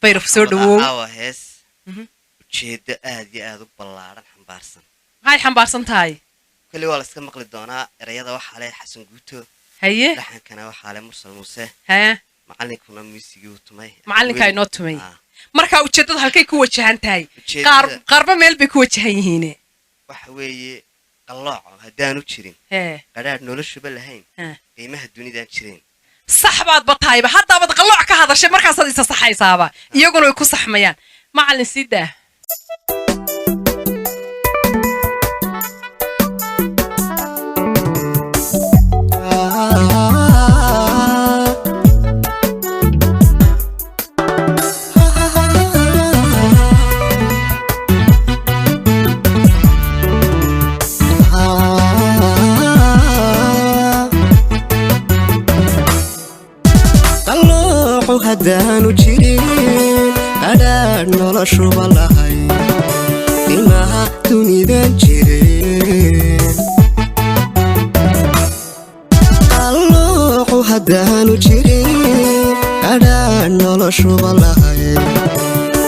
بيرف سودو هيس جيد آدي بلارن حمبارسن هاي حمبارسن تاي كل والله سكمق للدونا رياضة وحالي حسن قوتو هي لحن كان وحالي مرسل موسى ها معلن كنا موسيقى وتمي معلن كاي نوت تمي marka ujeedada halkay ku wajahan tahay qarba meel bay ku wajahan yihiin waxa weeye qalooco hadaan u jirin qaraar noloshuba lahayn qiimaha dunida jirin saxbaad batayba hadda bad qalooc ka hadashay markaas aad isa saxaysaaba iyaguna way ku saxmayaan macallin sida haddaanu jirin qadhaadh noloshuba lahay qiimaha dunidan jirin qaloocu haddaanu jirin qadhaadh noloshuba lahay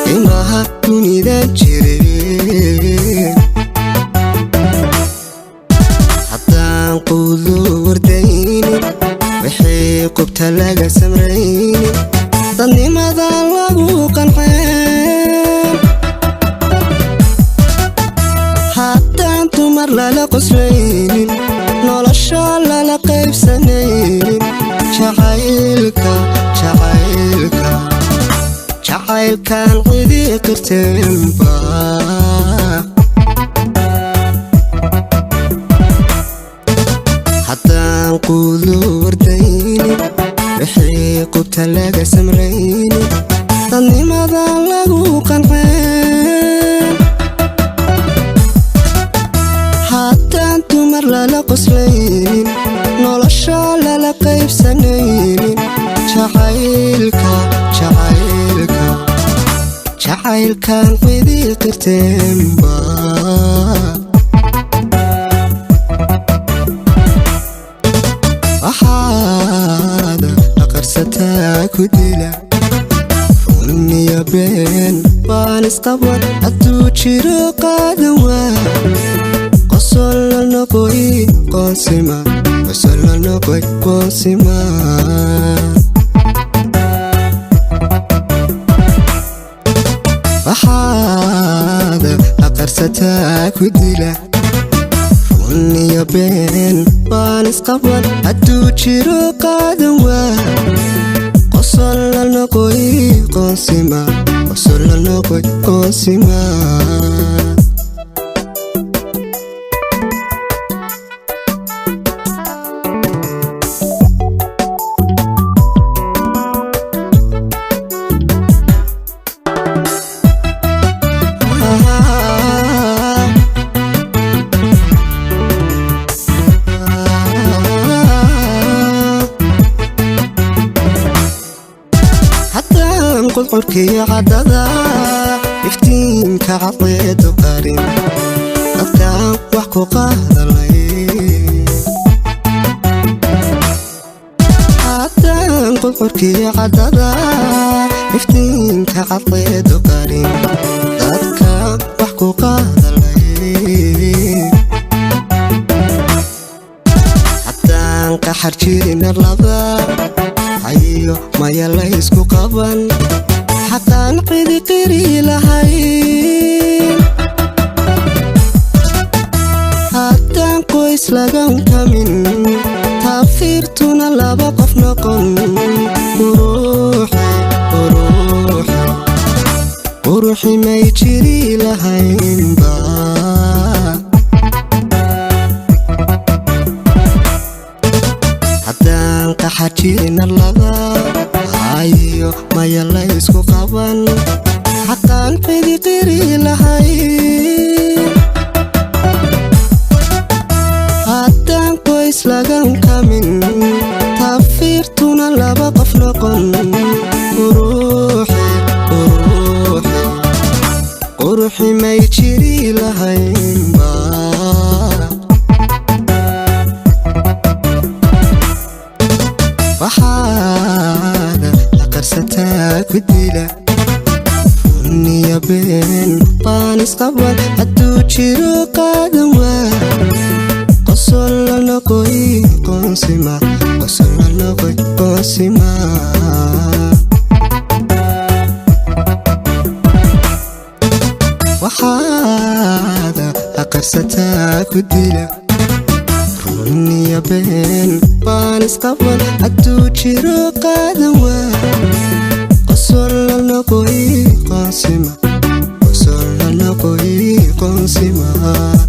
qiimaha dunidan jirin haddaan quudu wardaynin wixii qubta laga samraynin dadnimada lagu qanceen haddaan dumar lala qoslaynin nolosha lala qaybsanaynin jacaylkan cidi qirteenba haddaan quudu wardaynin wixii qubta laga samraynin dadnimada lagu qanceen haddaan dumar lala qoslaynin nolosha lala qaybsanaynin jacaylkan cidi qirteenba waxaada aqarsataa ku dila runniya been baan isqaban hadduu jiro qaadan waa qosol la noqoy qoonsima waxaada aqarsataa ku dila runniya been baan isqaban hadduu jiro qaadan waa qosol la noqoy qoonsima qurqurkii cadada iftiinka cadeedu qarin dadkaan wax ku qaadalay haddaan qurqurkii cadada iftiinka cadeedu qarin dadkaan wax ku qaadalay haddaan qaxar jirin arlada hayo maya la isku qaban haddaan qidi qiri lahayn haddaan qoys lagan kamin tafiirtuna laba qof noqon quruxi may jiri lahaynba haddaan qaxar jirin arlada hayo maya la isku qaban haddaan qidi qiri lahayn haddaan qoys lagan kamin tafiirtuna laba qof noqon quruxi may jiri lahaynba waxaada aqarsataa ku dila رني يا بين بانس قبل أتوشيرو قادوا قصر لنا قوي قنسما قصر لنا قوي قنسما وحاذا أقرستها كديلا رني يا بين بانس قبل أتوشيرو قادوا قصر لنا قوي قنسما قصر لنا قوي قنسما